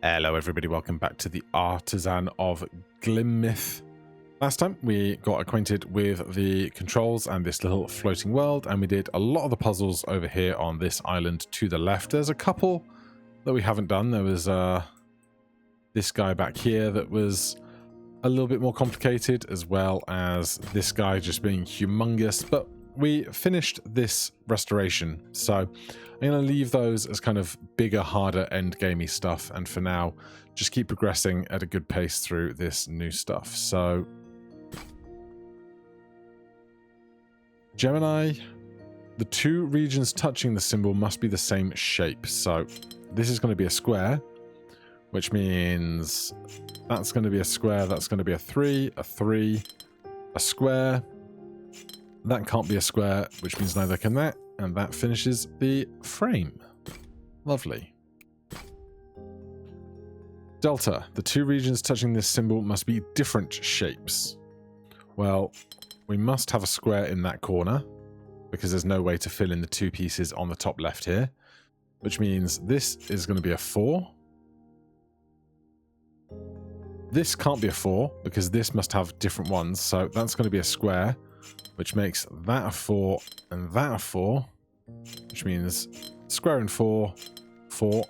Hello everybody, welcome back to the Artisan of Glimmith. Last time we got acquainted with the controls and this little floating world, and we did a lot of the puzzles over here on this island to the left. There's a couple that we haven't done. There was this guy back here that was a little bit more complicated, as well as this guy just being humongous, but we finished this restoration, so I'm going to leave those as kind of bigger, harder endgamey stuff, and for now just keep progressing at a good pace through this new stuff. So Gemini, the two regions touching the symbol must be the same shape, so this is going to be a square, which means that's going to be a square, that's going to be a 3, a square. That can't be a square, which means neither can that, and that finishes the frame. Lovely. Delta. The two regions touching this symbol must be different shapes. Well, we must have a square in that corner, because there's no way to fill in the two pieces on the top left here, which means this is going to be a 4. This can't be a 4, because this must have different ones, so that's going to be a square, which makes that a 4 and that a 4, which means square and 4, 4.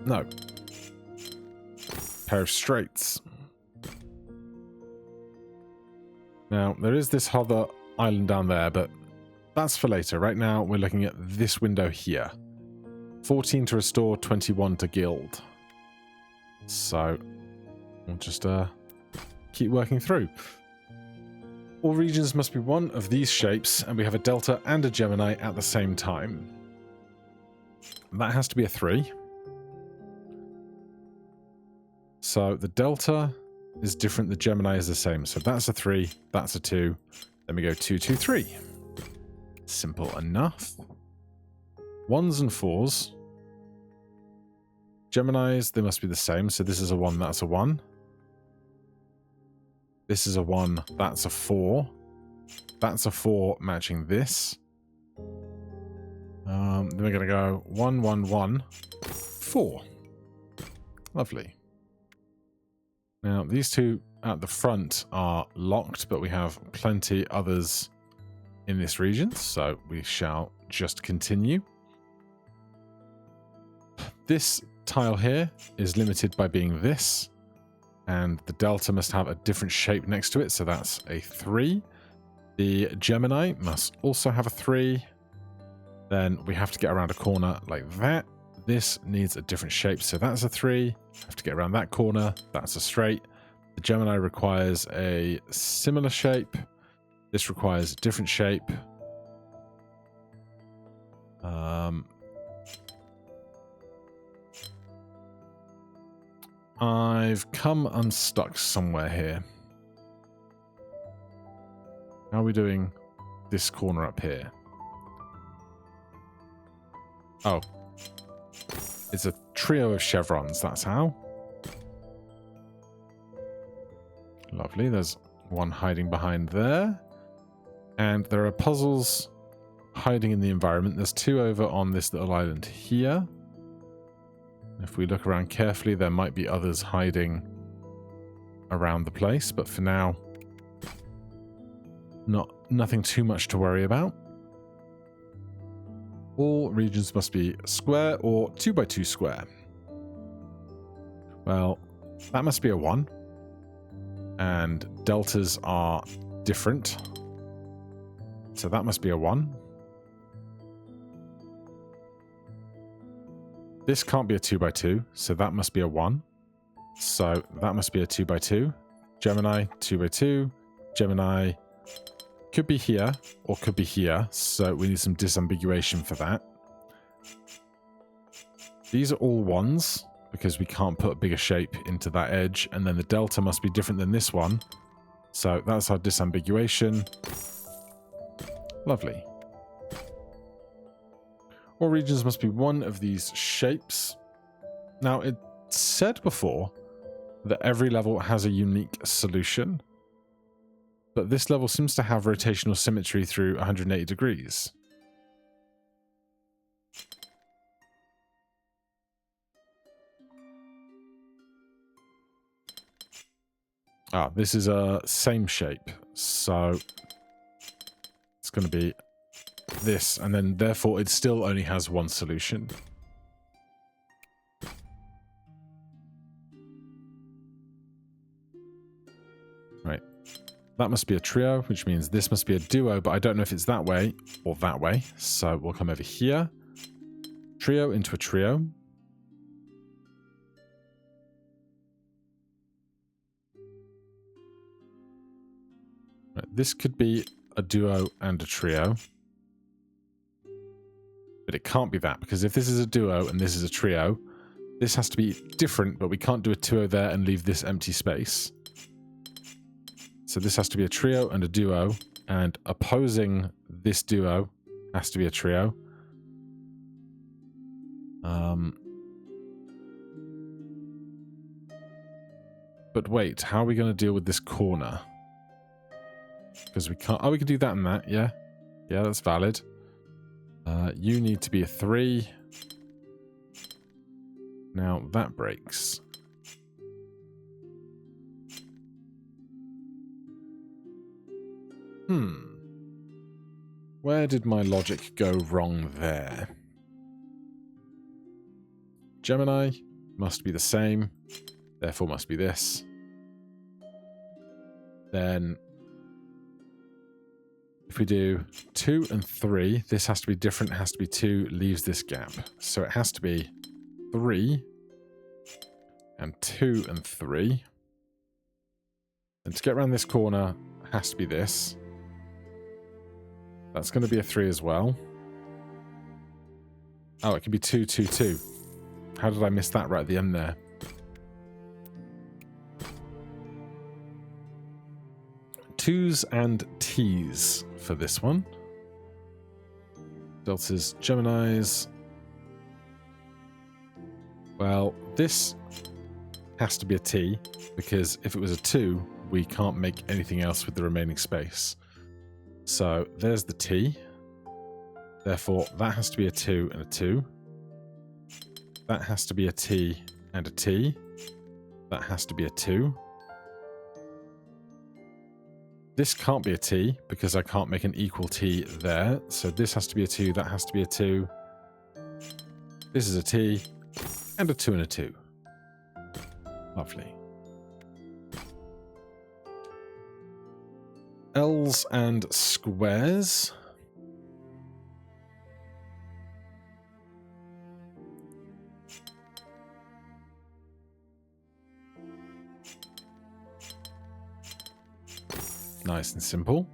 No. Pair of straights. Now, there is this other island down there, but that's for later. Right now, we're looking at this window here. 14 to restore, 21 to gild. So, we'll just keep working through. All regions must be one of these shapes, and we have a delta and a Gemini at the same time. That has to be a 3. So the delta is different, the Gemini is the same. So that's a 3, that's a 2. Then we go 2, 2, 3. Simple enough. 1s and 4s. Geminis, they must be the same. So this is a 1, that's a 1. This is a 1, that's a 4. That's a 4 matching this. Then we're going to go 1, 1, 1, 4. Lovely. Now, these two at the front are locked, but we have plenty others in this region, so we shall just continue. This tile here is limited by being this. And the delta must have a different shape next to it, so that's a 3. The Gemini must also have a 3. Then we have to get around a corner like that. This needs a different shape, so that's a 3. Have to get around that corner, that's a straight. The Gemini requires a similar shape. This requires a different shape. I've come unstuck somewhere here. How are we doing this corner up here? Oh. It's a trio of chevrons, that's how. Lovely, there's one hiding behind there. And there are puzzles hiding in the environment. There's 2 over on this little island here. If we look around carefully, there might be others hiding around the place, but for now, nothing too much to worry about. All regions must be square or 2 by 2 square. Well, that must be a 1. And deltas are different. So that must be a 1. This can't be a 2 by 2, so that must be a 1. So that must be a 2 by 2. Gemini, 2 by 2. Gemini could be here or could be here, so we need some disambiguation for that. These are all 1s, because we can't put a bigger shape into that edge, and then the delta must be different than this one. So that's our disambiguation. Lovely. All regions must be one of these shapes. Now, it said before that every level has a unique solution, but this level seems to have rotational symmetry through 180 degrees. Ah, this is a same shape. So it's going to be this, and then therefore it still only has one solution. Right. That must be a trio, which means this must be a duo, but I don't know if it's that way or that way. So we'll come over here. Trio into a trio. Right, this could be a duo and a trio. But it can't be that, because if this is a duo and this is a trio, this has to be different, but we can't do a duo there and leave this empty space. So this has to be a trio and a duo, and opposing this duo has to be a trio. But wait, how are we going to deal with this corner? Because we can't... Oh, we can do that and that, yeah. Yeah, that's valid. You need to be a 3. Now that breaks. Where did my logic go wrong there? Gemini must be the same, therefore must be this. Then if we do 2 and 3, this has to be different, it has to be 2, leaves this gap. So it has to be 3 and 2 and 3. And to get around this corner, it has to be this. That's going to be a 3 as well. Oh, it can be 2, 2, 2. How did I miss that right at the end there? Twos and T's for this one. Deltas, Geminis. Well, this has to be a T, because if it was a 2, we can't make anything else with the remaining space. So there's the T. Therefore, that has to be a 2 and a 2. That has to be a T and a T. That has to be a 2. This can't be a T, because I can't make an equal T there. So this has to be a 2, that has to be a 2. This is a T, and a 2 and a 2. Lovely. L's and squares. Nice and simple.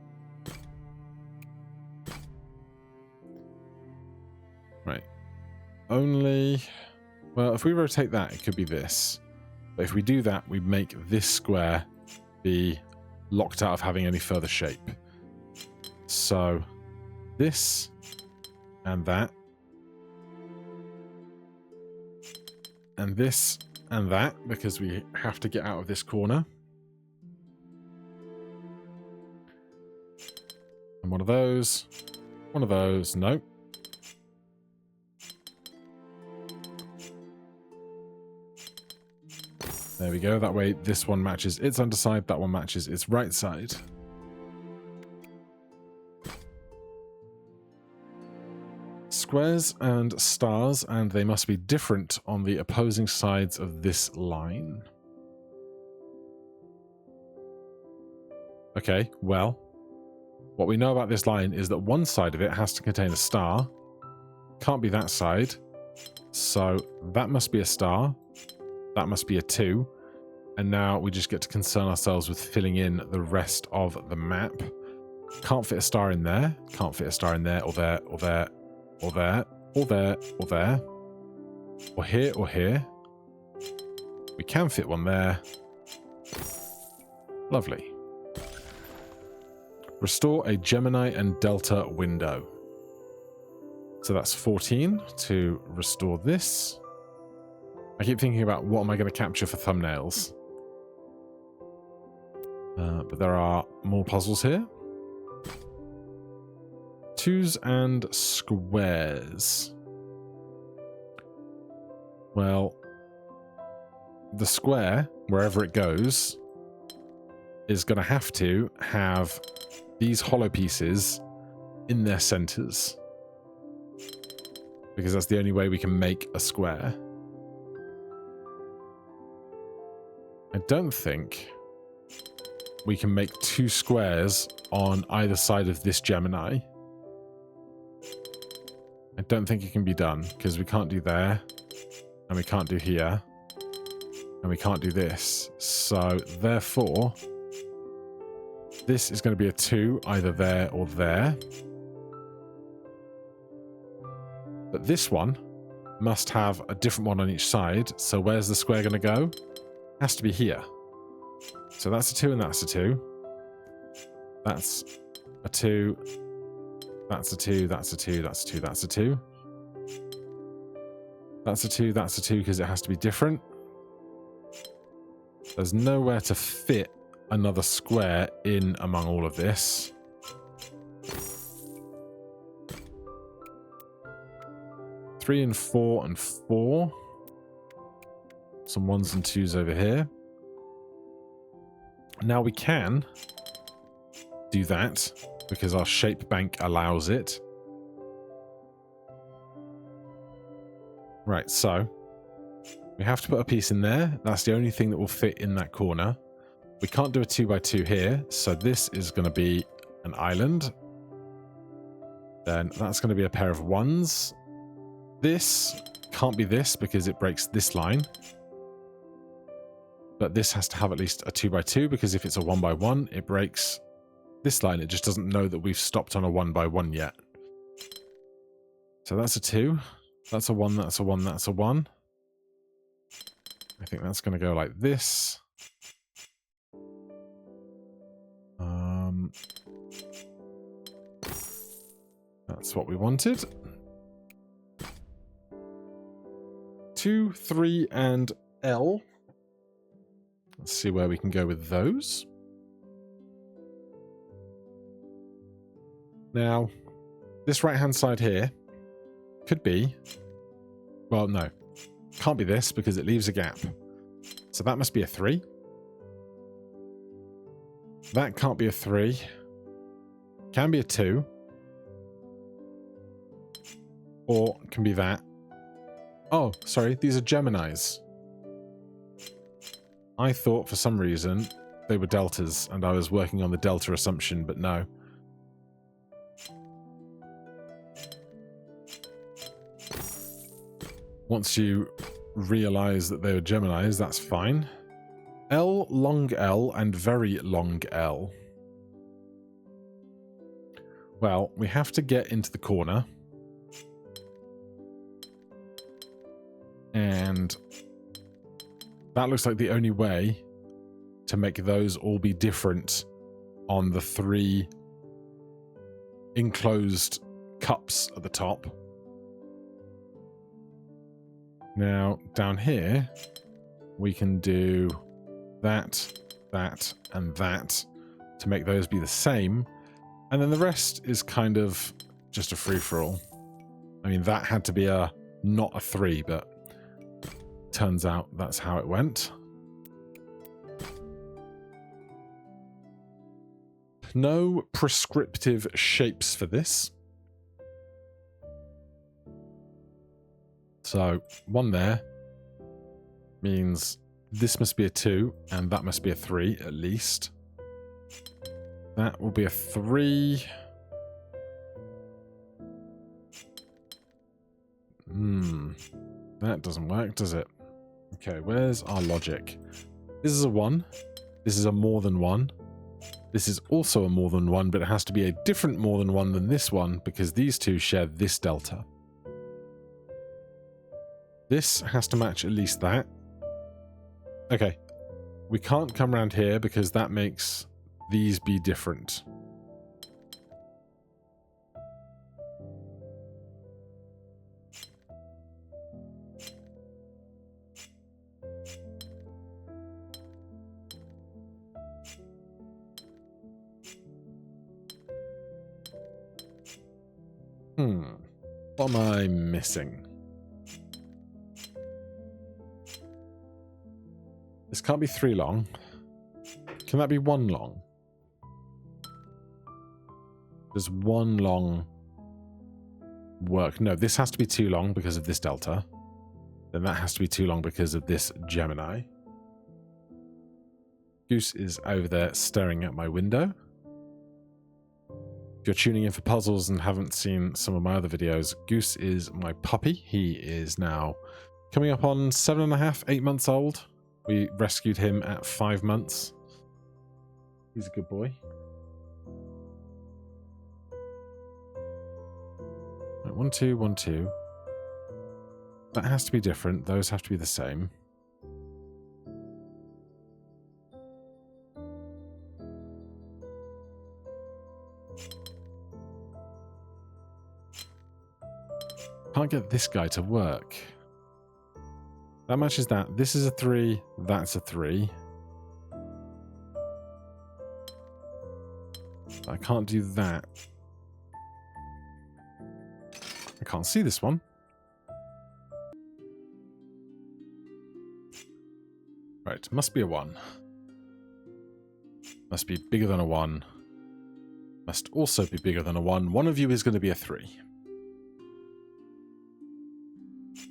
Right. Only... Well, if we rotate that, it could be this. But if we do that, we make this square be locked out of having any further shape. So this and that. And this and that, because we have to get out of this corner. And one of those. One of those. No. There we go. That way this one matches its underside, that one matches its right side. Squares and stars, and they must be different on the opposing sides of this line. Okay, well, what we know about this line is that one side of it has to contain a star. Can't be that side. So that must be a star. That must be a 2. And now we just get to concern ourselves with filling in the rest of the map. Can't fit a star in there. Can't fit a star in there, or there, or there, or there, or there, or there. Or here, or here. We can fit one there. Lovely. Restore a Gemini and Delta window. So that's 14 to restore this. I keep thinking about what am I going to capture for thumbnails. But there are more puzzles here. Twos and squares. Well, the square, wherever it goes, is going to have these hollow pieces in their centers, because that's the only way we can make a square. I don't think we can make two squares on either side of this Gemini. I don't think it can be done, because we can't do there, and we can't do here, and we can't do this. So, therefore, this is going to be a 2, either there or there. But this one must have a different one on each side, so where's the square going to go? Has to be here. So that's a 2 and that's a 2. That's a 2. That's a 2, that's a 2, that's a 2, that's a 2. That's a 2, that's a 2, because it has to be different. There's nowhere to fit another square in among all of this. Three and 4 and 4. Some 1s and 2s over here. Now we can do that because our shape bank allows it. Right, so we have to put a piece in there. That's the only thing that will fit in that corner. We can't do a 2x2 here, so this is going to be an island. Then that's going to be a pair of 1s. This can't be this because it breaks this line. But this has to have at least a 2x2 because if it's a 1x1, it breaks this line. It just doesn't know that we've stopped on a 1x1 yet. So that's a 2. That's a 1, that's a 1, that's a 1. I think that's going to go like this. That's what we wanted. 2, 3, and L. Let's see where we can go with those. Now, this right-hand side here could be... Well, no. Can't be this because it leaves a gap. So that must be a 3. That can't be a 3. Can be a 2. Or can be that. Oh, sorry. These are Geminis. I thought for some reason they were deltas and I was working on the delta assumption, but no. Once you realize that they were Geminis, that's fine. L, long L, and very long L. Well, we have to get into the corner. And that looks like the only way to make those all be different on the 3 enclosed cups at the top. Now, down here, we can do that, that, and that to make those be the same. And then the rest is kind of just a free-for-all. I mean, that had to be not a 3, but turns out that's how it went. No prescriptive shapes for this. So 1 there means this must be a 2 and that must be a 3 at least. That will be a 3. That doesn't work, does it? Okay, where's our logic? This is a 1. This is a more than 1. This is also a more than 1, but it has to be a different more than 1 than this one because these two share this delta. This has to match at least that. Okay. We can't come around here because that makes these be different. What am I missing? This can't be 3 long. Can that be one long? Does one long work? No, this has to be too long because of this delta. Then that has to be too long because of this Gemini. Goose is over there staring at my window. If you're tuning in for puzzles and haven't seen some of my other videos, Goose is my puppy. He is now coming up on 7.5, 8 months old. We rescued him at 5 months. He's a good boy. Right, 1, 2, 1, 2. That has to be different. Those have to be the same. Can't get this guy to work. That matches that. This is a 3. That's a 3. I can't do that. I can't see this one. Right, must be a 1. Must be bigger than a 1. Must also be bigger than a 1. One of you is going to be a 3.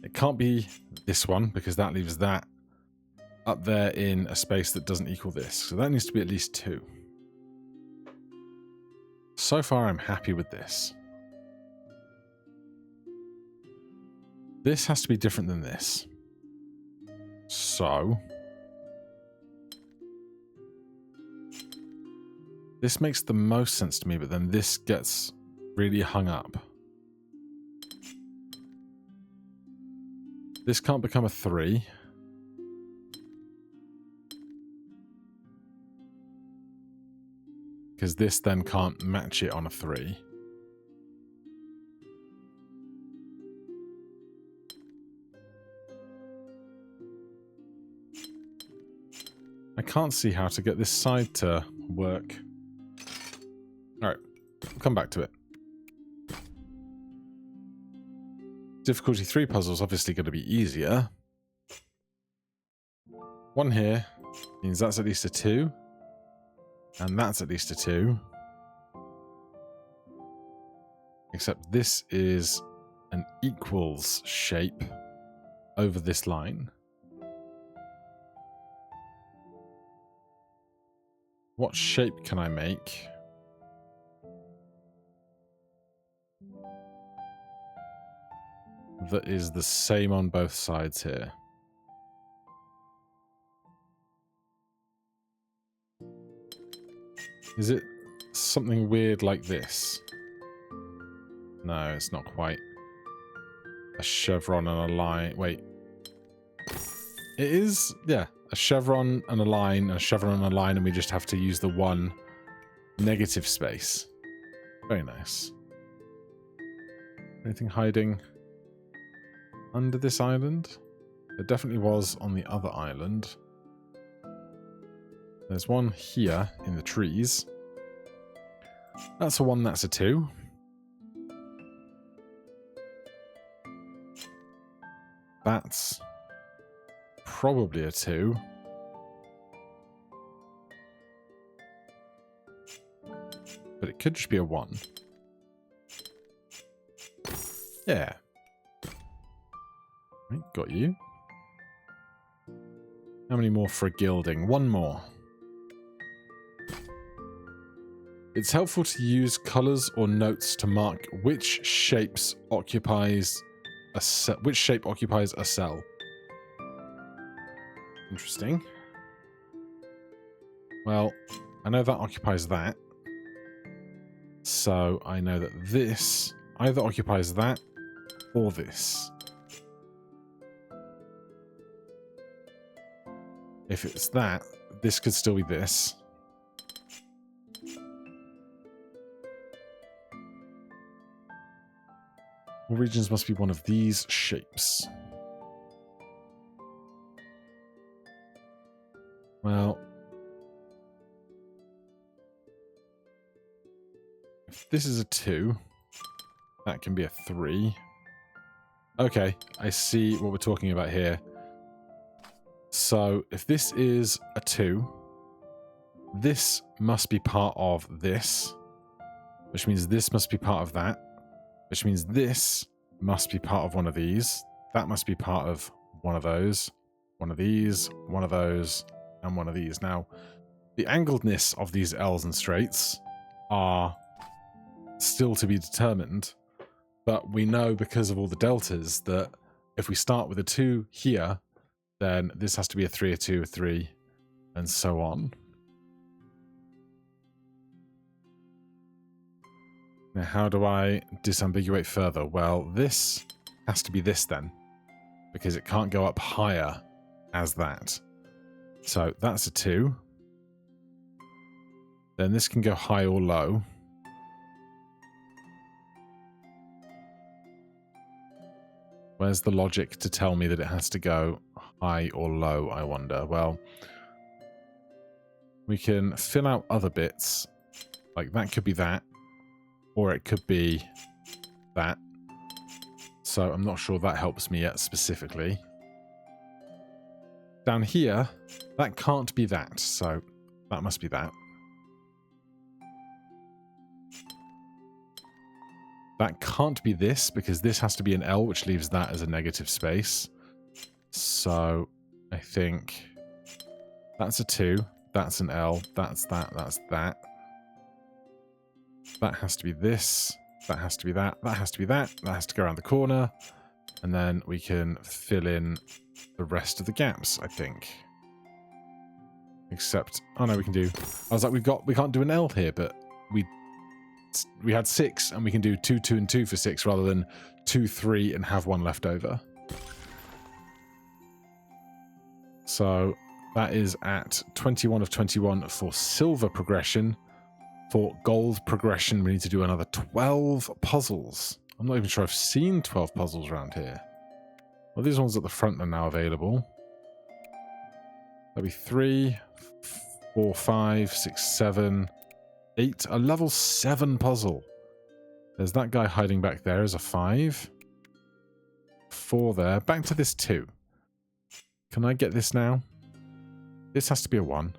It can't be this one, because that leaves that up there in a space that doesn't equal this. So that needs to be at least 2. So far, I'm happy with this. This has to be different than this. So this makes the most sense to me, but then this gets really hung up. This can't become a 3. Because this then can't match it on a 3. I can't see how to get this side to work. Alright, I'll come back to it. Difficulty 3 puzzle's obviously going to be easier. 1 here means that's at least a 2. And that's at least a 2. Except this is an equals shape over this line. What shape can I make? That is the same on both sides here. Is it something weird like this? No, it's not quite. A chevron and a line. Wait. It is, yeah. A chevron and a line, a chevron and a line, and we just have to use the one negative space. Very nice. Anything hiding under this island? There definitely was on the other island. There's one here in the trees. That's a 1, that's a 2. That's probably a 2. But it could just be a 1. Yeah. Right, got you. How many more for a gilding? 1 more. It's helpful to use colors or notes to mark which shapes occupies a which shape occupies a cell. Interesting. Well, I know that occupies that. So I know that this either occupies that or this. If it's that, this could still be this. All regions must be one of these shapes. Well, if this is a 2, that can be a 3. Okay, I see what we're talking about here. So if this is a 2, this must be part of this, which means this must be part of that, which means this must be part of one of these. That must be part of one of those, one of these, one of those, and one of these. Now, the angledness of these L's and straights are still to be determined, but we know because of all the deltas that if we start with a 2 here, then this has to be a 3, a 2, a 3, and so on. Now, how do I disambiguate further? Well, this has to be this then, because it can't go up higher as that. So that's a 2. Then this can go high or low. Where's the logic to tell me that it has to go high or low, I wonder? Well, we can fill out other bits. Like that could be that, or it could be that. So I'm not sure that helps me yet specifically. Down here, that can't be that, so that must be that. That can't be this, because this has to be an L, which leaves that as a negative space. So I think that's a 2, that's an L, that's that, that's that. That has to be this, that has to be that, that has to be that, that has to go around the corner. And then we can fill in the rest of the gaps, I think. Except, oh no, we can do, I was like, we can't do an L here, but we had 6 and we can do 2, 2 and 2 for 6 rather than 2, 3 and have 1 left over. So that is at 21 of 21 for silver progression. For gold progression, we need to do another 12 puzzles. I'm not even sure I've seen 12 puzzles around here. Well, these ones at the front are now available. That'll be 3, 4, 5, 6, 7, 8. A level 7 puzzle. There's that guy hiding back there as a 5. 4 there. Back to this 2. Can I get this now? This has to be a 1.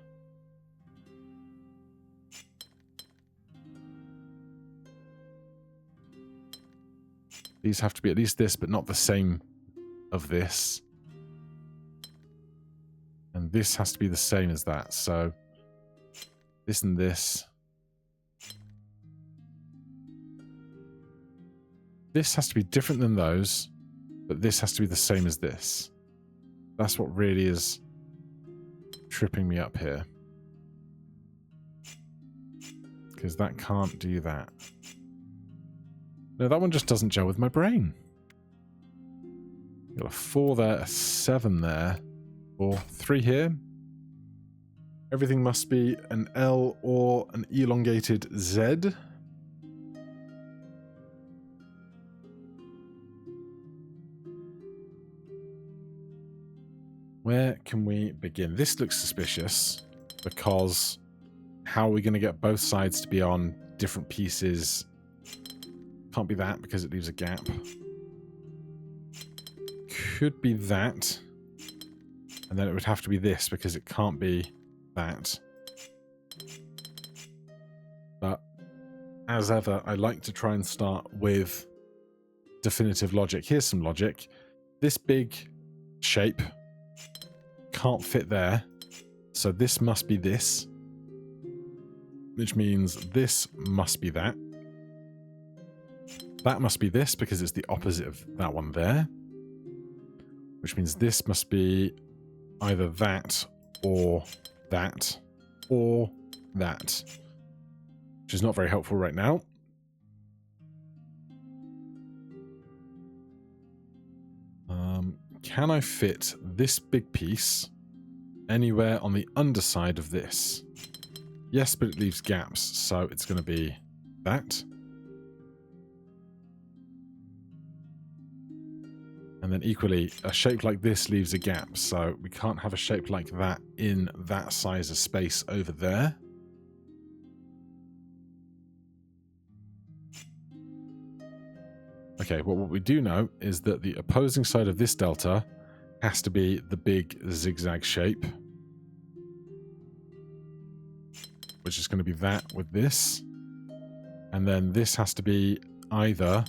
These have to be at least this, but not the same of this. And this has to be the same as that. So this and this. This has to be different than those, but this has to be the same as this. That's what really is tripping me up here. Because that can't do that. No, that one just doesn't gel with my brain. Got a 4 there, a 7 there, or 3 here. Everything must be an L or an elongated Z. Where can we begin? This looks suspicious because how are we going to get both sides to be on different pieces? Can't be that because it leaves a gap. Could be that. And then it would have to be this because it can't be that. But as ever, I like to try and start with definitive logic. Here's some logic. This big shape can't fit there, so this must be this, which means this must be that. That must be this because it's the opposite of that one there, which means this must be either that or that or that, which is not very helpful right now. Can I fit this big piece anywhere on the underside of this? Yes, but it leaves gaps, so it's going to be that. And then equally, a shape like this leaves a gap, so we can't have a shape like that in that size of space over there. Okay, well, what we do know is that the opposing side of this delta has to be the big zigzag shape. which is going to be that with this. And then this has to be either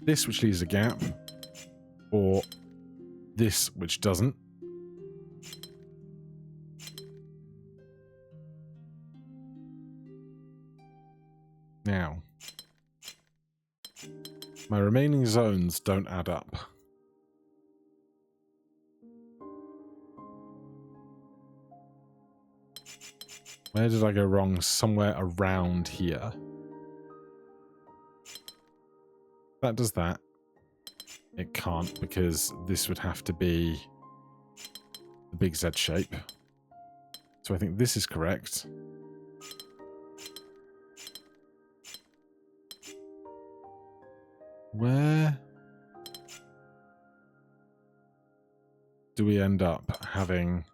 this, which leaves a gap, or this, which doesn't. Now, my remaining zones don't add up. Where did I go wrong? Somewhere around here. That does that. It can't, because this would have to be the big Z shape. So I think this is correct. Where do we end up having...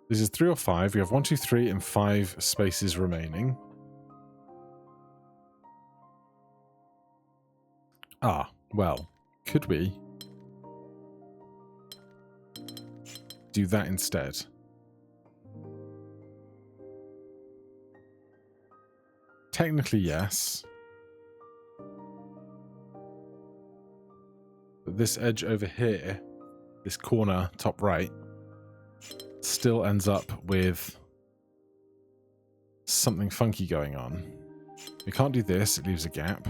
This is 3 or 5. We have 1, 2, 3, and 5 spaces remaining. Ah, well, could we do that instead? Technically, yes. But this edge over here, this corner, top right, still ends up with something funky going on. We can't do this, it leaves a gap.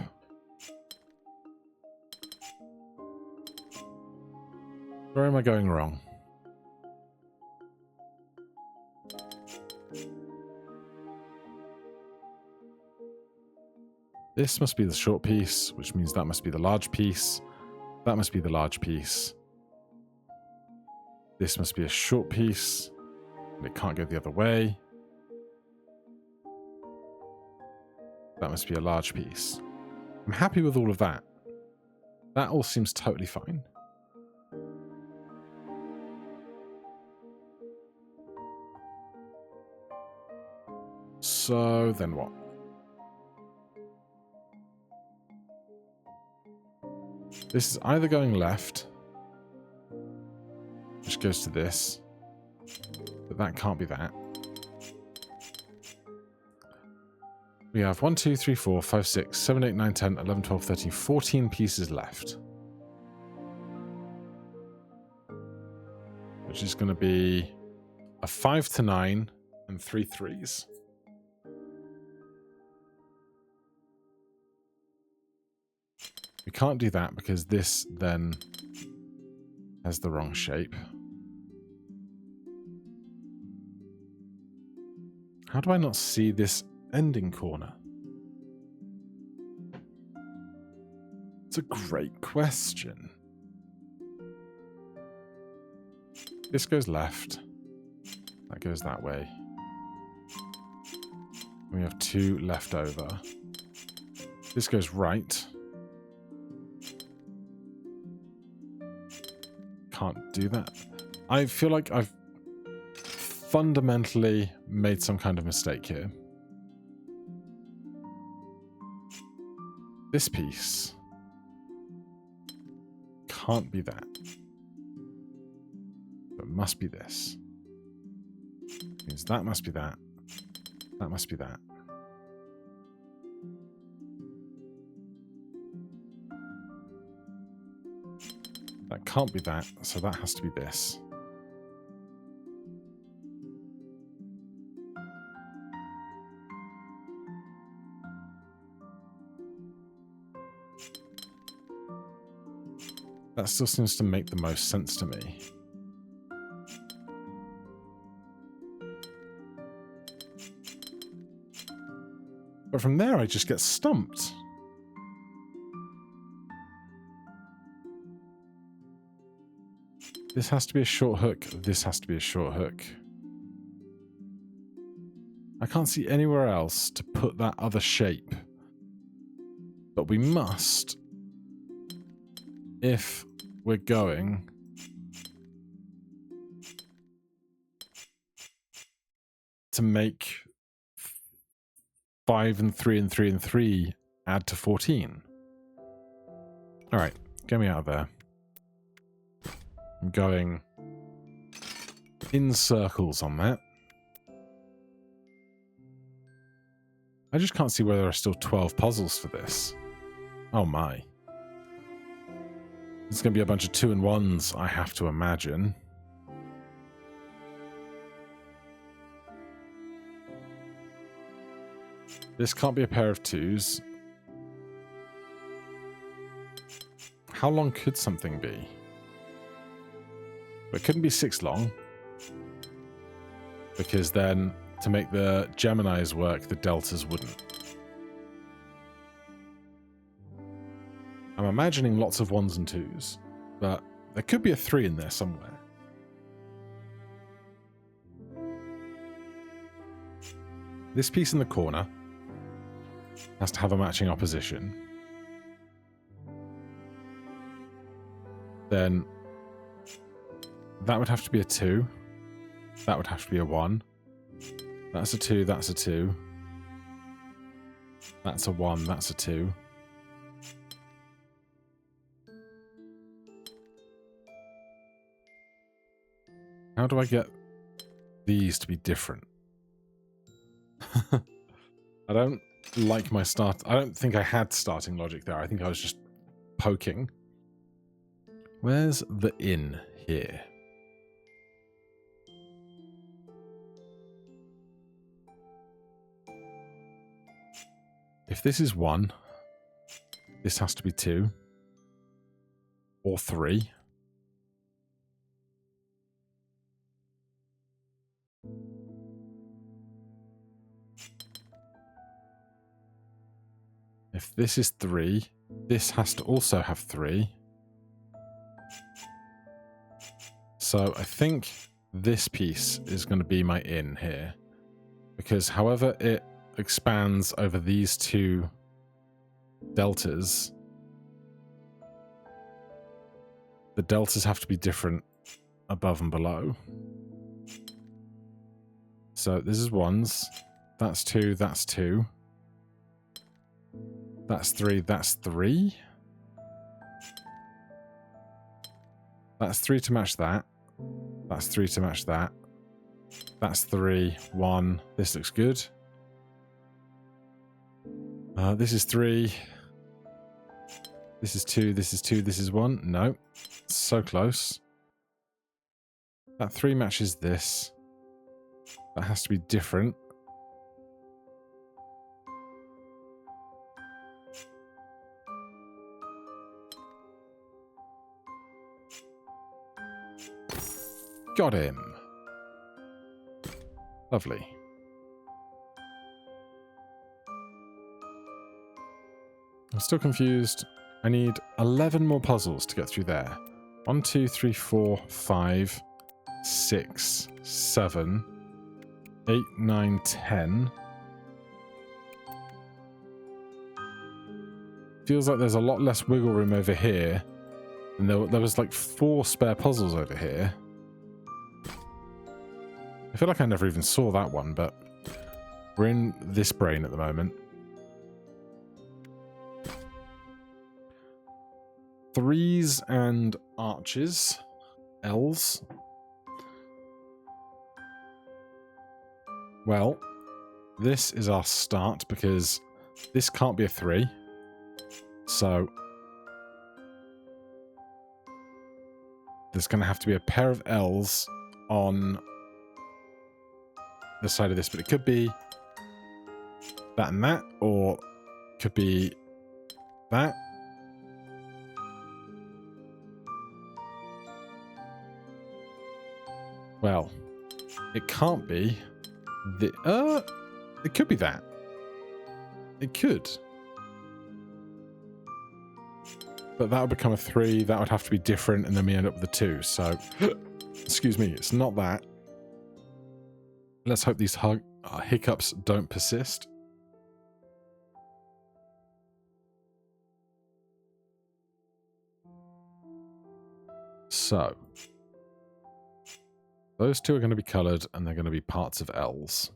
Where am I going wrong? This must be the short piece, which means that must be the large piece. That must be the large piece. This must be a short piece, and it can't go the other way. That must be a large piece. I'm happy with all of that. That all seems totally fine. So then what? This is either going left, which goes to this, but that can't be that. We have 1, 2, 3, 4, 5, 6, 7, 8, 9, 10, 11, 12, 13, 14 pieces left. Which is going to be a 5 to 9 and 3 3s. We can't do that because this then has the wrong shape. How do I not see this ending corner? It's a great question. This goes left. That goes that way. We have 2 left over. This goes right. Can't do that. I feel like I've fundamentally made some kind of mistake here. This piece can't be that. It must be this. Means that must be that. That must be that. That can't be that, so that has to be this. That still seems to make the most sense to me. But from there, I just get stumped. This has to be a short hook. This has to be a short hook. I can't see anywhere else to put that other shape. But we must, if we're going to make 5 and 3 and 3 and 3 add to 14. All right, get me out of there. I'm going in circles on that. I just can't see where there are still 12 puzzles for this. Oh my. It's going to be a bunch of 2 and 1s, I have to imagine. This can't be a pair of 2s. How long could something be? It couldn't be 6 long. Because then, to make the Geminis work, the deltas wouldn't. I'm imagining lots of 1s and 2s, but there could be a 3 in there somewhere. This piece in the corner has to have a matching opposition. Then that would have to be a 2. That would have to be a 1. That's a 2, that's a 2. That's a 1, that's a 2. How do I get these to be different? I don't like my start. I don't think I had starting logic there. I think I was just poking. Where's the in here? If this is 1, this has to be 2 or 3. If this is 3, this has to also have 3. So I think this piece is going to be my in here. Because however it expands over these 2 deltas, the deltas have to be different above and below. So this is 1s, that's 2, that's 2. That's 3, that's 3. That's 3 to match that. That's 3 to match that. That's 3, 1. This looks good. This is 3. This is 2, this is 2, this is 1. No. So close. That 3 matches this. That has to be different. Got him. Lovely. I'm still confused. I need 11 more puzzles to get through there. 1, 2, 3, 4, 5, 6, 7, 8, 9, 10. Feels like there's a lot less wiggle room over here. And there was like 4 spare puzzles over here. I feel like I never even saw that one, but we're in this brain at the moment. 3s and arches. L's. Well, this is our start because this can't be a 3. So there's going to have to be a pair of L's on the side of this, but it could be that and that, or it could be that. Well, it can't be the it could be that. It could. But that would become a 3, that would have to be different, and then we end up with a 2, so excuse me, it's not that. Let's hope these hiccups don't persist. So, those 2 are going to be coloured, and they're going to be parts of L's.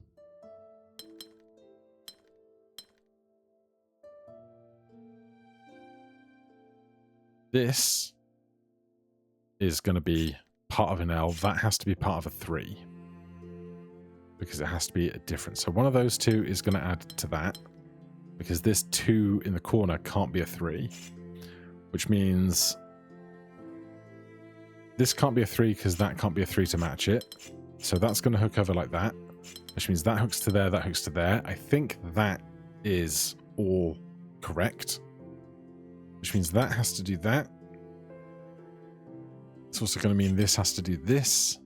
This is going to be part of an L. That has to be part of a 3. because it has to be different. So one of those two is going to add to that, because this 2 in the corner can't be a 3, which means this can't be a 3 because that can't be a 3 to match it. So that's going to hook over like that, which means that hooks to there, that hooks to there. I think that is all correct, which means that has to do that. It's also going to mean this has to do this.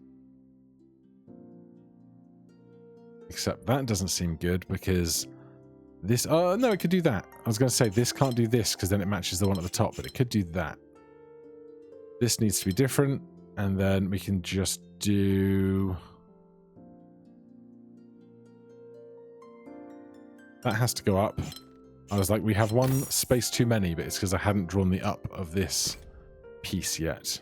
Except that doesn't seem good because this... Oh, no, it could do that. I was going to say this can't do this because then it matches the one at the top, but it could do that. This needs to be different, and then we can just do... That has to go up. I was like, we have one space too many, but it's because I hadn't drawn the up of this piece yet.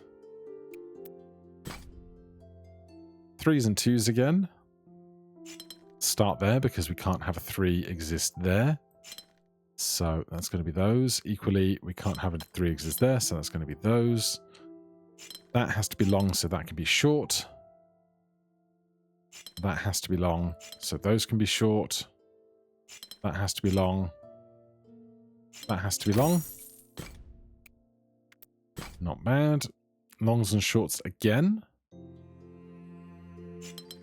3s and 2s again. Start there because we can't have a 3 exist there. So that's going to be those. Equally, we can't have a 3 exist there, so that's going to be those. That has to be long, so that can be short. That has to be long, so those can be short. That has to be long. That has to be long. Not bad. Longs and shorts again.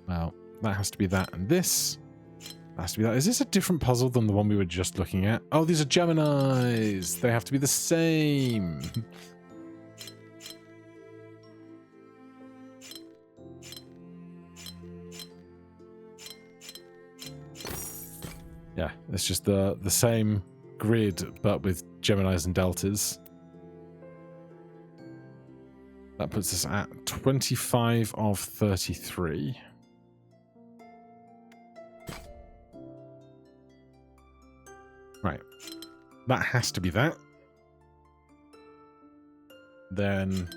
Well, that has to be that and this. That has to be that. Is this a different puzzle than the one we were just looking at? Oh, these are Geminis. They have to be the same. Yeah, it's just the same grid, but with Geminis and deltas. That puts us at 25 of 33. Right. That has to be that. Then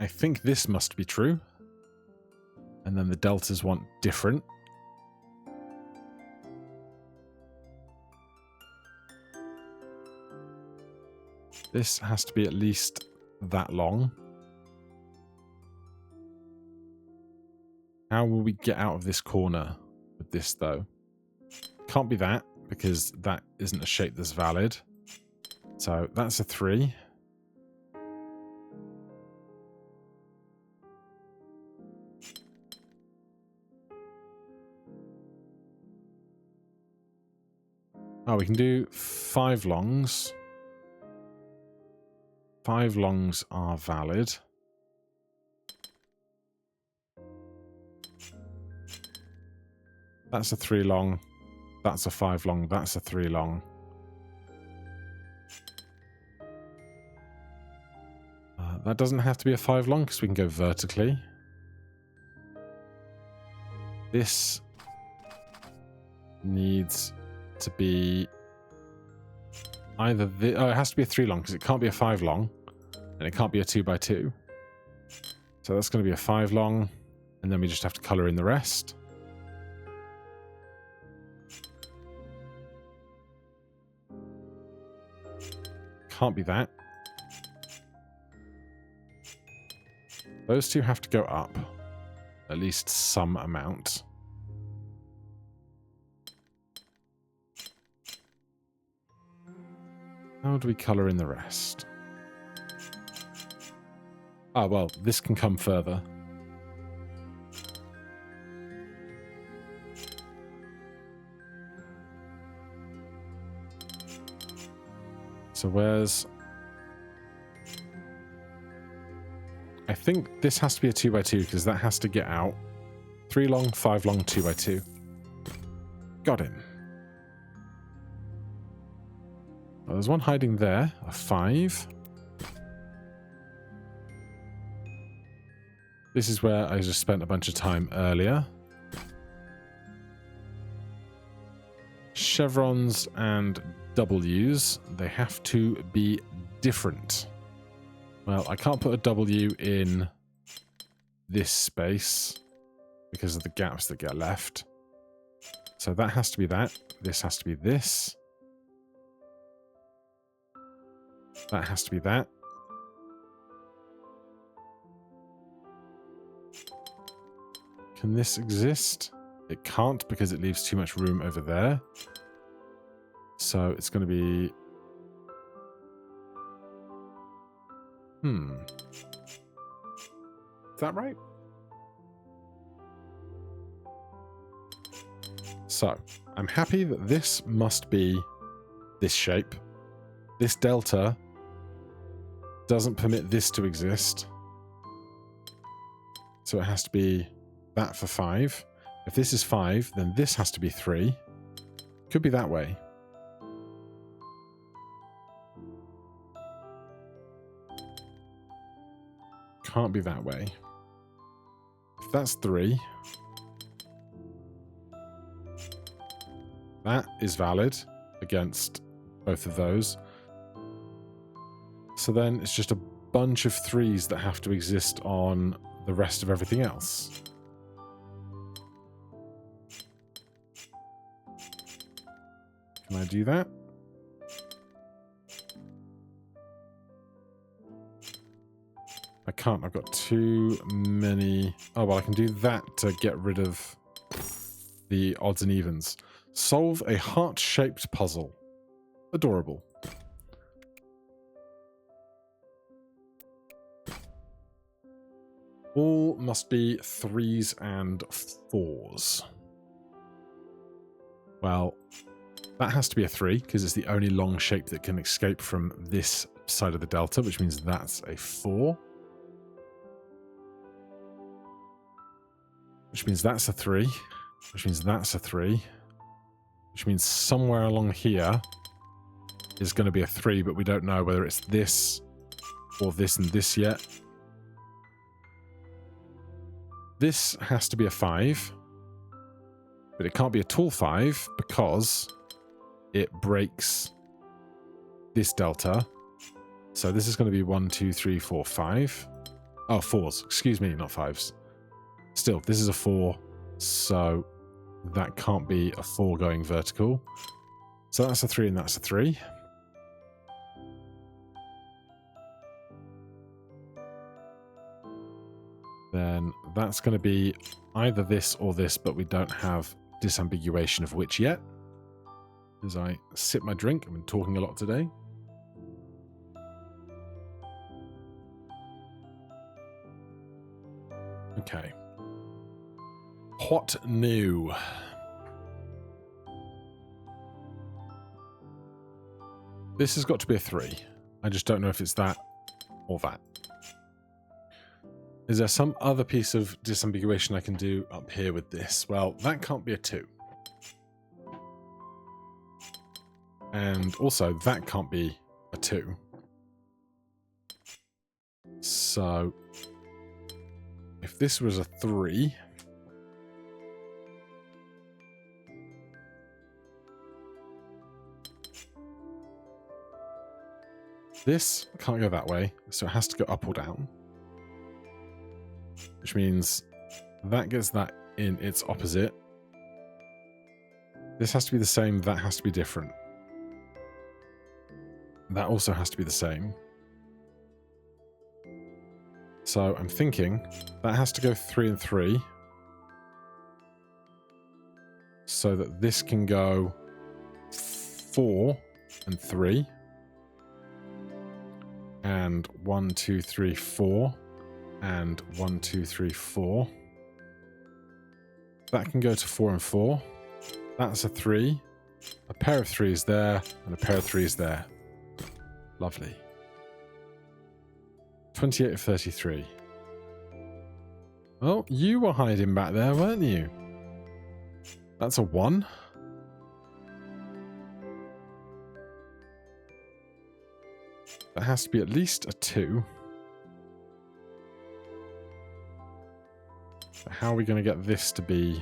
I think this must be true. And then the deltas want different. This has to be at least that long. How will we get out of this corner with this, though? Can't be that, because that isn't a shape that's valid. So that's a 3. Oh, we can do 5 longs. 5 longs are valid. That's a 3 long. That's a 5 long. That's a 3 long. That doesn't have to be a 5 long because we can go vertically. This needs to be either the... Oh, it has to be a 3 long because it can't be a 5 long. And it can't be a 2x2. So that's going to be a 5 long. And then we just have to colour in the rest. Can't be that. Those two have to go up. At least some amount. How do we colour in the rest? Ah, well, this can come further. So where's... I think this has to be a 2x2 because that has to get out. 3 long, 5 long, 2x2. Got him. Well, there's one hiding there, a 5. This is where I just spent a bunch of time earlier. Chevrons and W's, they have to be different. Well, I can't put a W in this space because of the gaps that get left. So that has to be that. This has to be this. That has to be that. Can this exist? It can't because it leaves too much room over there. So it's going to be... Is that right? So, I'm happy that this must be this shape. This delta doesn't permit this to exist. So it has to be that for 5. If this is 5, then this has to be 3. Could be that way. Can't be that way. If that's 3, that is valid against both of those. So then it's just a bunch of 3s that have to exist on the rest of everything else. Can I do that? I can't. I've got too many... Oh, well, I can do that to get rid of the odds and evens. Solve a heart-shaped puzzle. Adorable. All must be 3s and 4s. Well, that has to be a 3, because it's the only long shape that can escape from this side of the delta, which means that's a 4. Which means that's a 3. Which means that's a 3. Which means somewhere along here is going to be a 3, but we don't know whether it's this or this and this yet. This has to be a 5. But it can't be a tall 5 because it breaks this delta. So this is going to be 1, 2, 3, 4, 5. Oh, 4s. Excuse me, not 5s. Still, this is a 4, so that can't be a 4 going vertical. So that's a 3 and that's a 3. Then that's going to be either this or this, but we don't have disambiguation of which yet. As I sip my drink, I've been talking a lot today. Okay. What new? This has got to be a 3. I just don't know if it's that or that. Is there some other piece of disambiguation I can do up here with this? Well, that can't be a 2. And also, that can't be a 2. So, if this was a 3... This can't go that way, so it has to go up or down. Which means that gets that in its opposite. This has to be the same, that has to be different. That also has to be the same. So I'm thinking that has to go 3 and 3. So that this can go 4 and 3. And 1, 2, 3, 4. And 1, 2, 3, 4. That can go to 4 and 4. That's a 3. A pair of 3s there, and a pair of 3s there. Lovely. 28 of 33. Oh, you were hiding back there, weren't you? That's a 1. That has to be at least a 2. But how are we going to get this to be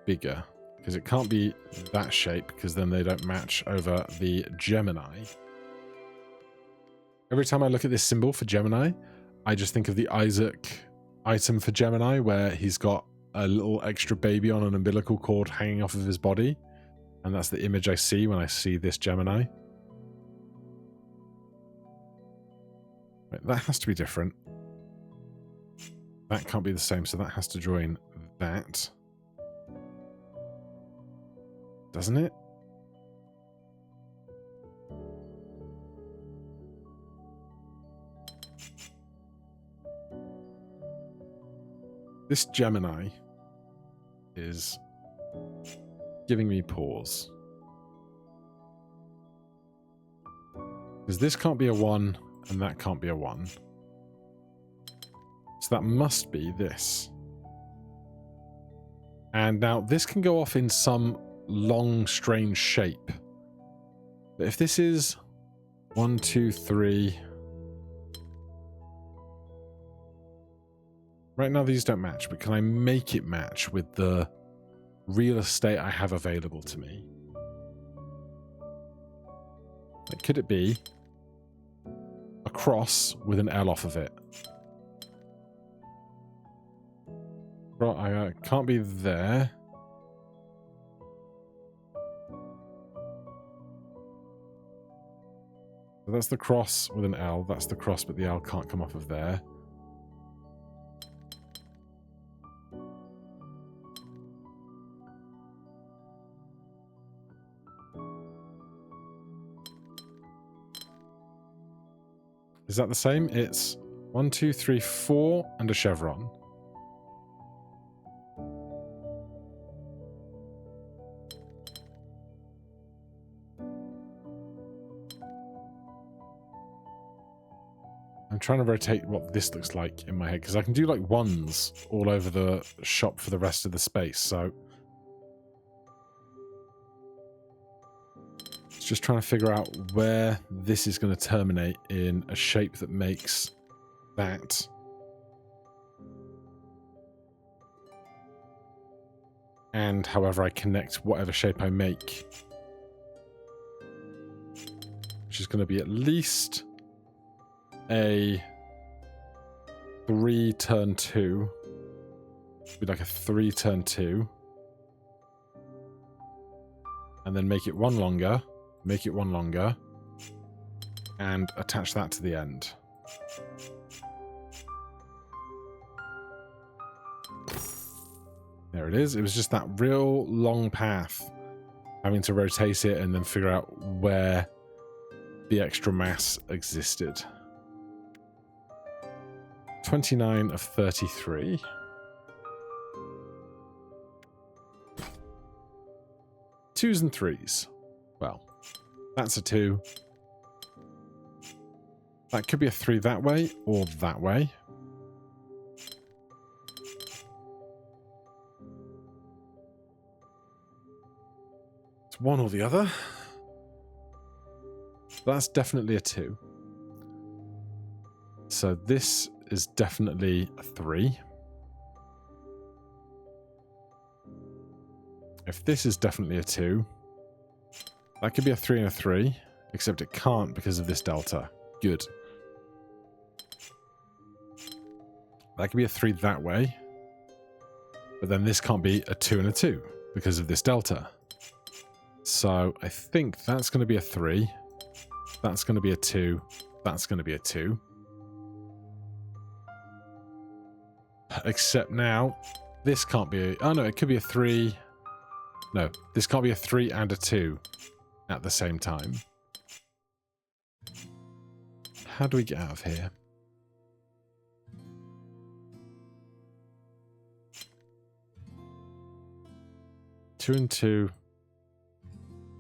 bigger? Because it can't be that shape, because then they don't match over the Gemini. Every time I look at this symbol for Gemini, I just think of the Isaac item for Gemini, where he's got a little extra baby on an umbilical cord hanging off of his body. And that's the image I see when I see this Gemini. Right, that has to be different. That can't be the same, so that has to join that. doesn't it? This Gemini is giving me pause. Because this can't be a 1 and that can't be a 1. So that must be this. And now this can go off in some long, strange shape. But if this is 1, 2, 3... Right now these don't match, but can I make it match with the real estate I have available to me? Like, could it be a cross with an L off of it? I can't be there. So that's the cross with an L. That's the cross, but the L can't come off of there. Is that the same? It's 1, 2, 3, 4 and a chevron. I'm trying to rotate what this looks like in my head, because I can do like 1s all over the shop for the rest of the space, so it's just trying to figure out where this is going to terminate in a shape that makes that. And however I connect whatever shape I make, which is going to be at least a 3 turn 2. Be like a 3 turn 2. And then make it 1 longer. Make it 1 longer. And attach that to the end. There it is. It was just that real long path. Having to rotate it and then figure out where the extra mass existed. 29 of 33. Twos and threes. Well, that's a 2. That could be a 3 that way or that way. It's one or the other. That's definitely a 2. So this is definitely a 3. If this is definitely a 2, that could be a 3 and a 3, except it can't because of this delta. Good. That could be a 3 that way, but then this can't be a 2 and a 2 because of this delta. So I think that's going to be a 3, that's going to be a 2, that's going to be a 2. Except now, this can't be a... Oh no, it could be a 3. No, this can't be a 3 and a 2 at the same time. How do we get out of here? Two and 2.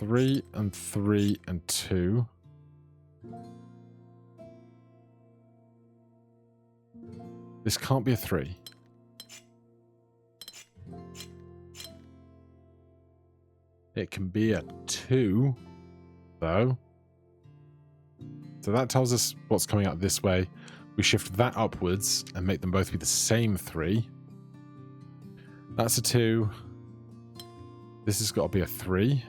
3 and 3 and 2. This can't be a 3. It can be a 2, though. So that tells us what's coming out this way. We shift that upwards and make them both be the same 3. That's a 2. This has got to be a 3.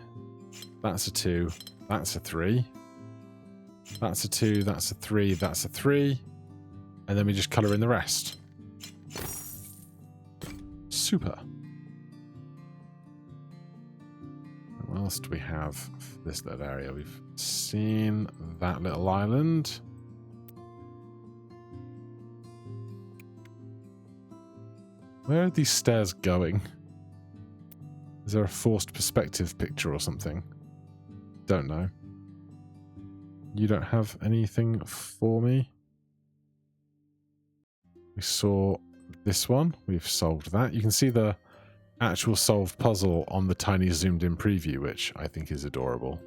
That's a 2. That's a 3. That's a 2. That's a 3. That's a 3. And then we just colour in the rest. Super. What else do we have for this little area? We've seen that little island. Where are these stairs going? Is Is there a forced perspective picture or something? Don't know. You don't have anything for me? We saw this one. We've solved that. You can see the actual solved puzzle on the tiny zoomed in preview, which I think is adorable.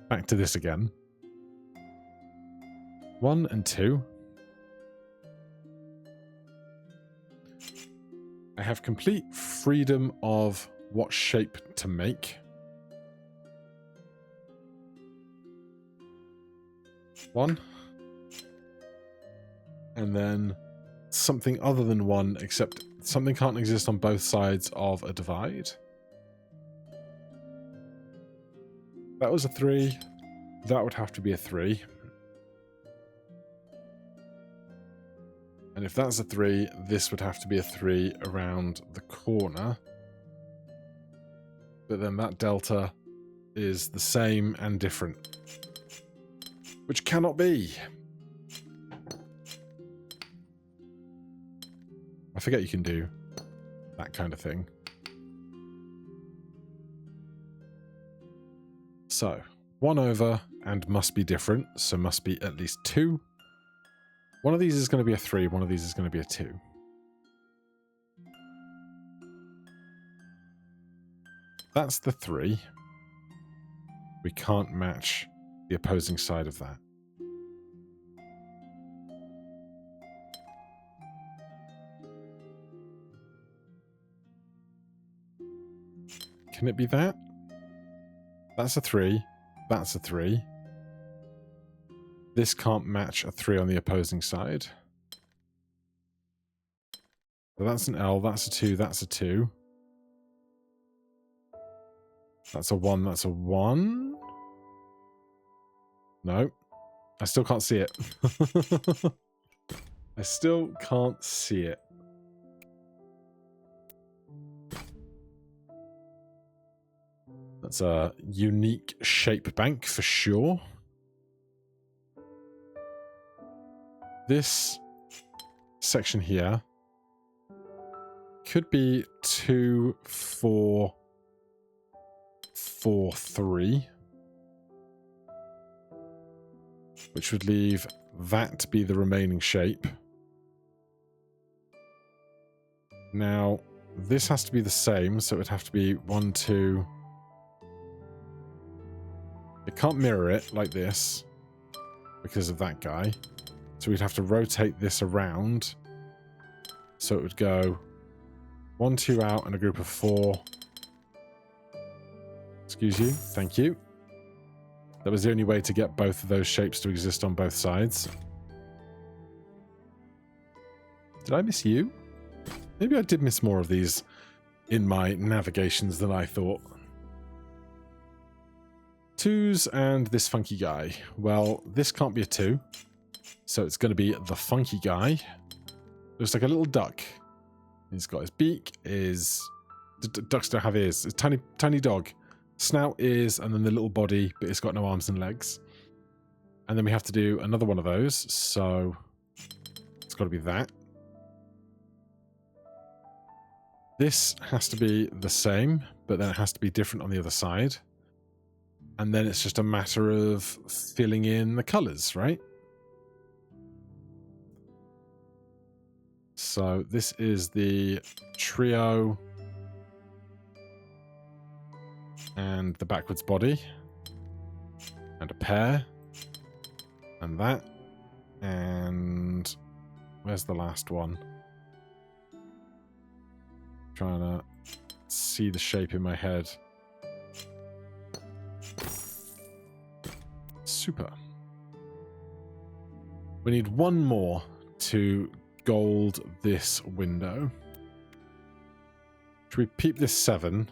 Back to this again. 1 and 2. I have complete freedom of what shape to make. 1. And then something other than 1, except something can't exist on both sides of a divide. That was a 3. That would have to be a 3. And if that's a 3, this would have to be a 3 around the corner. But then that delta is the same and different, which cannot be. I forget you can do that kind of thing. So, 1 over and must be different, so must be at least 2. One of these is going to be a 3, one of these is going to be a 2. That's the 3. We can't match the opposing side of that. Can it be that? That's a 3. That's a 3. This can't match a 3 on the opposing side. So that's an L, that's a 2, that's a 2. That's a 1, that's a 1. No. I still can't see it. I still can't see it. That's a unique shape bank for sure. This section here could be 2, 4, 4, 3. Which would leave that to be the remaining shape. Now, this has to be the same, so it would have to be 1, 2. It can't mirror it like this because of that guy. So we'd have to rotate this around. So it would go 1, 2 out and a group of 4. Excuse you. Thank you. That was the only way to get both of those shapes to exist on both sides. Did I miss you? Maybe I did miss more of these in my navigations than I thought. 2s and this funky guy. Well, this can't be a 2. So it's going to be the funky guy. Looks like a little duck. He's got his beak, ducks don't have ears. It's a tiny dog. Snout, ears, and then the little body, but it's got no arms and legs. And then we have to do another one of those, so it's got to be that. This has to be the same, but then it has to be different on the other side. And then it's just a matter of filling in the colours, right? So this is the trio and the backwards body and a pair and that, and where's the last one? Trying to see the shape in my head. Super. We need one more to gold this window. Should we peep this 7?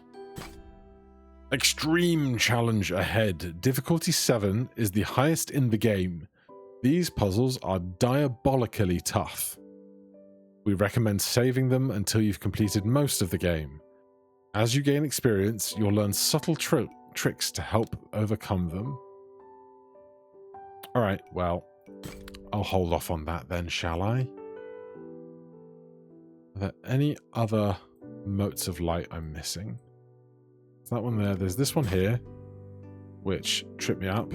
Extreme challenge ahead. Difficulty 7 is the highest in the game. These puzzles are diabolically tough. We recommend saving them until you've completed most of the game. As you gain experience, you'll learn subtle tricks to help overcome them. Alright, well, I'll hold off on that then, shall I? Are there any other motes of light I'm missing? Is that one there? There's this one here, which tripped me up.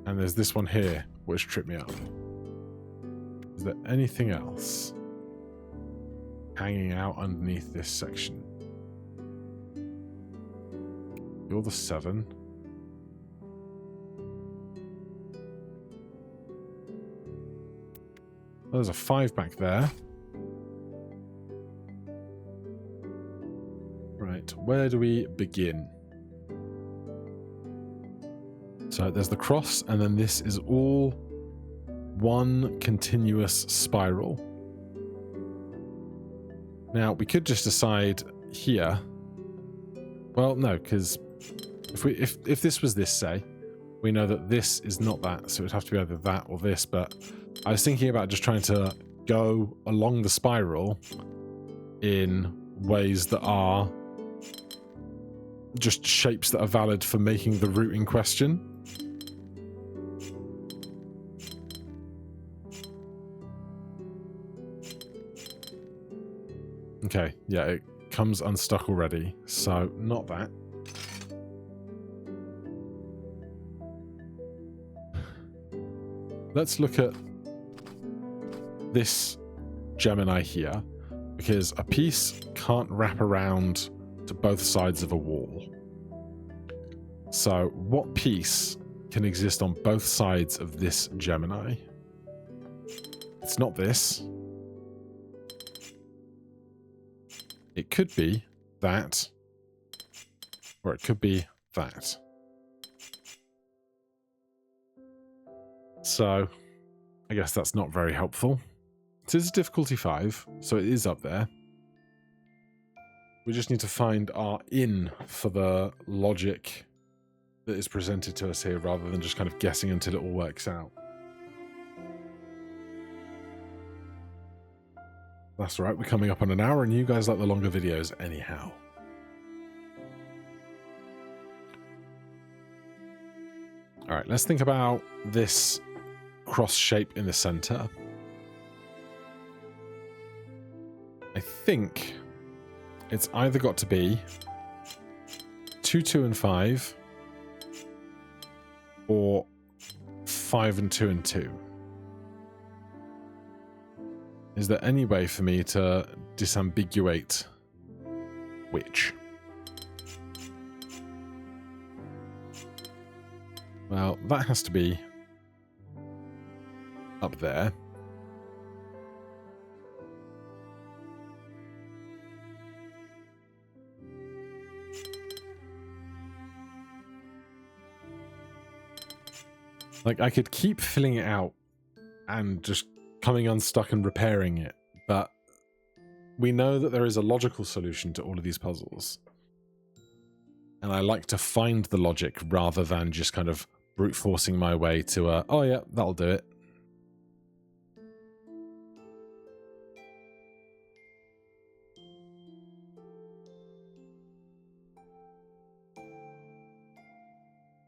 And there's this one here, which tripped me up. Is there anything else hanging out underneath this section? You're the 7. There's a 5 back there. Right, where do we begin? So there's the cross, and then this is all one continuous spiral. Now, we could just decide here. Well, no, because if this was this, say, we know that this is not that, so it would have to be either that or this, but I was thinking about just trying to go along the spiral in ways that are just shapes that are valid for making the route in question. Okay, yeah, it comes unstuck already, so not that. Let's look at this Gemini here, because a piece can't wrap around to both sides of a wall. So what piece can exist on both sides of this Gemini? It's not this. It could be that, or it could be that. So, I guess that's not very helpful. It is difficulty 5, so it is up there. We just need to find our in for the logic that is presented to us here, rather than just kind of guessing until it all works out. That's right, we're coming up on an hour, and you guys like the longer videos anyhow. Alright, let's think about this cross shape in the center. I think it's either got to be 2, 2, and 5, or 5 and 2 and 2. Is there any way for me to disambiguate which? Well, that has to be up there. Like, I could keep filling it out and just coming unstuck and repairing it, but we know that there is a logical solution to all of these puzzles. And I like to find the logic rather than just kind of brute forcing my way to oh yeah, that'll do it.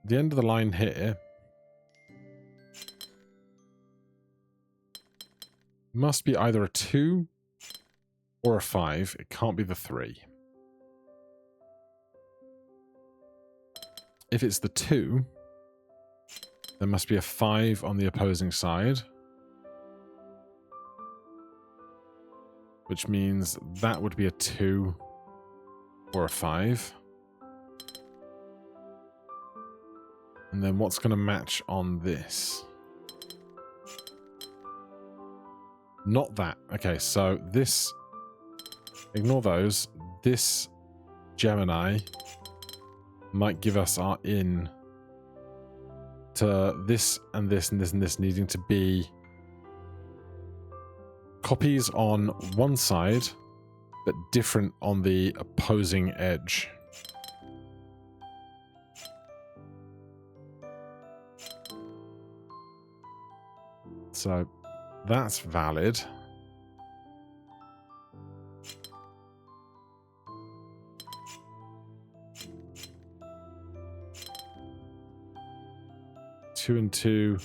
The end of the line here must be either a 2 or a 5. It can't be the 3. If it's the 2, there must be a 5 on the opposing side, which means that would be a 2 or a 5. And then what's going to match on this? Not that. Okay, so this... Ignore those. This Gemini might give us our in to this and this and this and this needing to be copies on one side, but different on the opposing edge. So that's valid. Two and 2,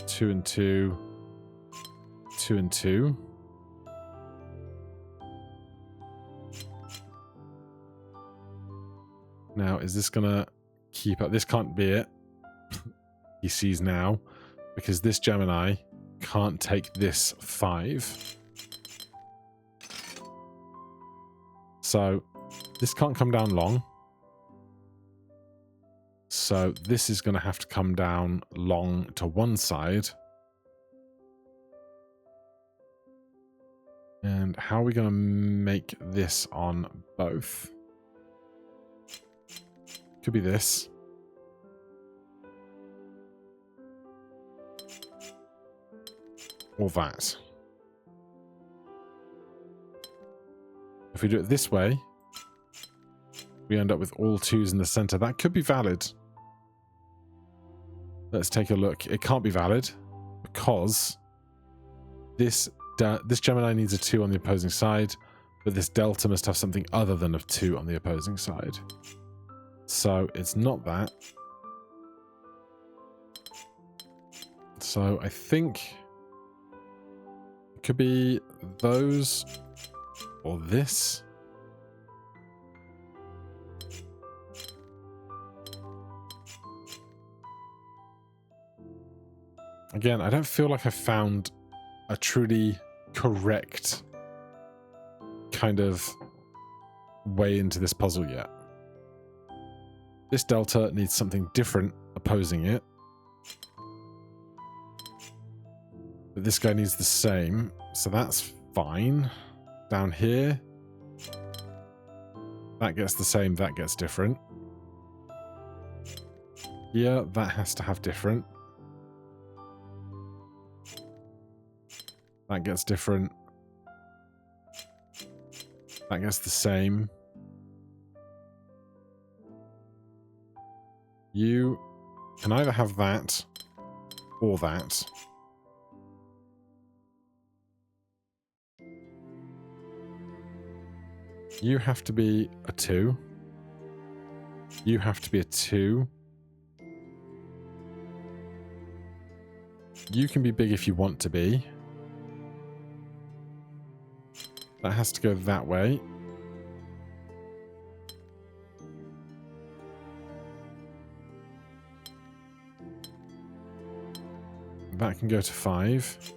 2 and 2, 2 and 2. Now, is this going to keep up? This can't be it. He sees now, because this Gemini can't take this 5. So this can't come down long. So this is going to have to come down long to one side. And how are we going to make this on both? Could be this. Or that. If we do it this way, we end up with all 2s in the center. That could be valid. Let's take a look. It can't be valid because this Gemini needs a 2 on the opposing side, but this delta must have something other than a 2 on the opposing side. So it's not that. So I think it could be those or this. Again, I don't feel like I found a truly correct kind of way into this puzzle yet. This delta needs something different opposing it. But this guy needs the same, so that's fine. Down here, that gets the same, that gets different. Here, that has to have different. That gets different. That gets the same. You can either have that or that. You have to be a 2. You have to be a 2. You can be big if you want to be. That has to go that way. That can go to 5.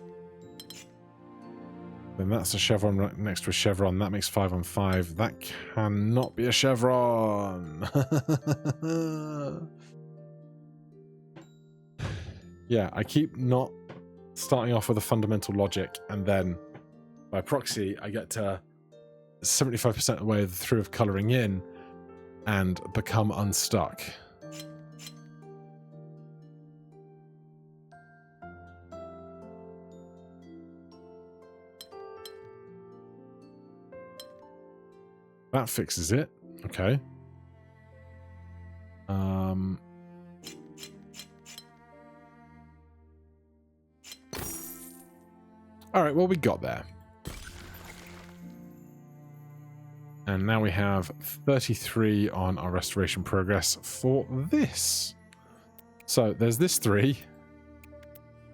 Then that's a chevron right next to a chevron. That makes 5 on 5. That cannot be a chevron. Yeah, I keep not starting off with a fundamental logic, and then by proxy, I get to 75% of the way through of colouring in and become unstuck. That fixes it. Okay. All right, well, we got there. And now we have 33 on our restoration progress for this. So there's this 3,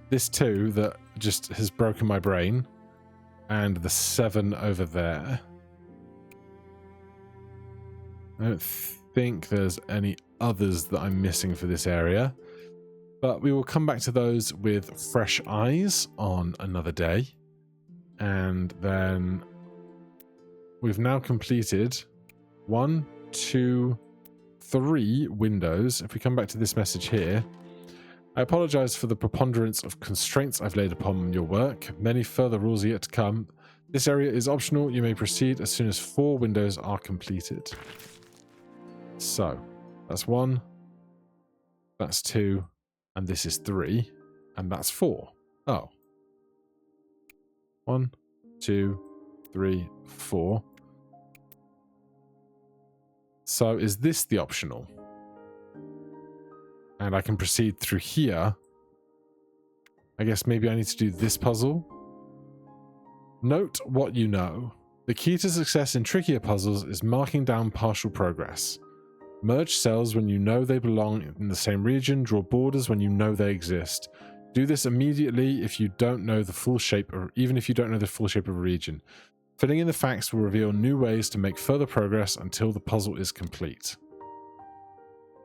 this 2 that just has broken my brain, and the 7 over there. I don't think there's any others that I'm missing for this area, but we will come back to those with fresh eyes on another day. And then we've now completed 1, 2, 3 windows. If we come back to this message here, I apologize for the preponderance of constraints I've laid upon your work. Many further rules are yet to come. This area is optional. You may proceed as soon as 4 windows are completed. So that's 1, that's 2, and this is 3, and that's 4. Oh. 1, 2, 3, 4. So is this the optional? And I can proceed through here. I guess maybe I need to do this puzzle. Note what you know. The key to success in trickier puzzles is marking down partial progress. Merge cells when you know they belong in the same region. Draw borders when you know they exist. Do this immediately if you don't know the full shape, or even if you don't know the full shape of a region. Filling in the facts will reveal new ways to make further progress until the puzzle is complete.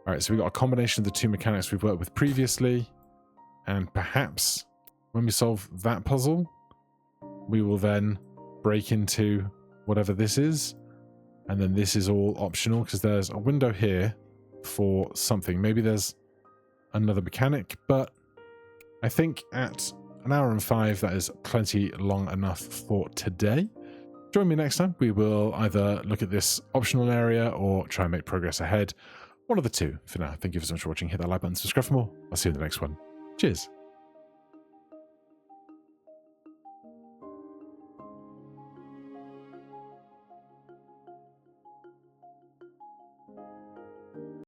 All right, so we've got a combination of the two mechanics we've worked with previously, and perhaps when we solve that puzzle, we will then break into whatever this is, and then this is all optional because there's a window here for something. Maybe there's another mechanic, but I think at an hour and 5, that is plenty long enough for today. Join me next time. We will either look at this optional area or try and make progress ahead. One of the two. For now, thank you so much for watching. Hit that like button, subscribe for more. I'll see you in the next one. Cheers.